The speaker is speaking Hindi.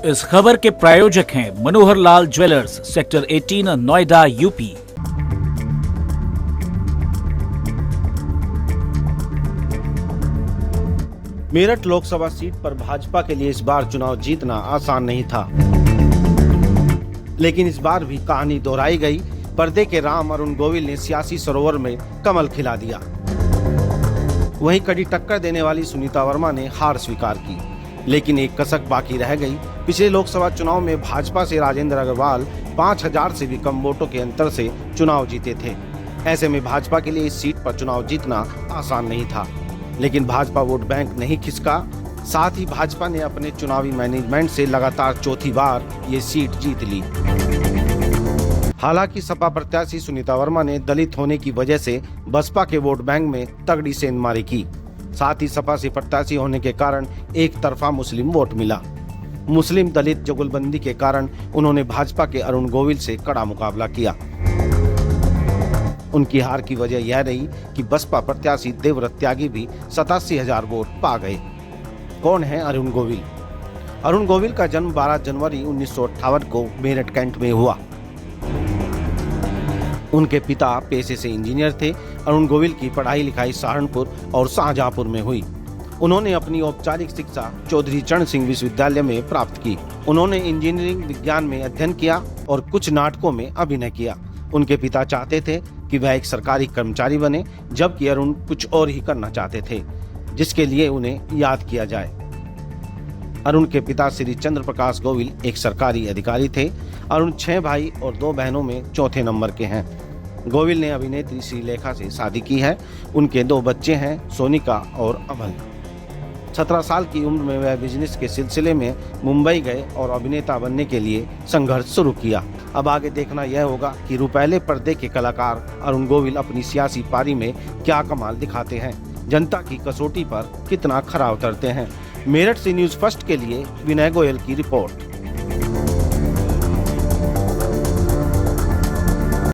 इस खबर के प्रायोजक हैं Manohar Lal jewellers, sector 18, Noida, UP. Meerut Lok Sabha seat पर भाजपा के लिए इस बार चुनाव जीतना आसान नहीं था, लेकिन इस बार भी कहानी दोहराई गई। पर्दे के राम अरुण गोविल ने सियासी सरोवर में कमल खिला दिया। वहीं कड़ी टक्कर देने वाली सुनीता वर्मा ने हार स्वीकार की, लेकिन एक कसक बाकी रह गई। पिछले लोकसभा चुनाव में भाजपा से राजेंद्र अग्रवाल 5000 से भी कम वोटों के अंतर से चुनाव जीते थे। ऐसे में भाजपा के लिए इस सीट पर चुनाव जीतना आसान नहीं था, लेकिन भाजपा वोट बैंक नहीं खिसका। साथ ही भाजपा ने अपने चुनावी मैनेजमेंट से लगातार चौथी बार ये सीट जीत ली। हालांकि सपा प्रत्याशी सुनीता वर्मा ने दलित होने की वजह से बसपा के वोट बैंक में तगड़ी सेंधमारी की। साथ ही सपा से प्रत्याशी होने के कारण एक तरफा मुस्लिम वोट मिला। मुस्लिम दलित जुगलबंदी के कारण उन्होंने भाजपा के अरुण गोविल से कड़ा मुकाबला किया। उनकी हार की वजह यह रही कि बसपा प्रत्याशी देवव्रत त्यागी भी 87,000 वोट पा गए। कौन है अरुण गोविल? अरुण गोविल का जन्म 12 जनवरी 1958 को मेरठ कैंट में हुआ। उनके पिता पेशे से इंजीनियर थे। अरुण गोविल की पढ़ाई लिखाई सहारनपुर और शाहजहांपुर में हुई। उन्होंने अपनी औपचारिक शिक्षा चौधरी चरण सिंह विश्वविद्यालय में प्राप्त की। उन्होंने इंजीनियरिंग विज्ञान में अध्ययन किया और कुछ नाटकों में अभिनय किया। उनके पिता चाहते थे कि वह एक सरकारी कर्मचारी बने, जबकि अरुण कुछ और ही करना चाहते थे, जिसके लिए उन्हें याद किया जाए। अरुण के पिता श्री चंद्र प्रकाश गोविल एक सरकारी अधिकारी थे। अरुण 6 भाई और 2 बहनों में चौथे नंबर के हैं। गोविल ने अभिनेत्री श्रीलेखा से शादी की है। उनके 2 बच्चे हैं, सोनिका और अमन। 17 साल की उम्र में वह बिजनेस के सिलसिले में मुंबई गए और अभिनेता बनने के लिए संघर्ष शुरू किया। अब आगे देखना यह होगा कि रुपैले पर्दे के कलाकार अरुण गोविल अपनी सियासी पारी में क्या कमाल दिखाते हैं, जनता की कसौटी पर कितना खरा उतरते हैं। मेरठ से न्यूज़ फर्स्ट के लिए विनय गोयल की रिपोर्ट।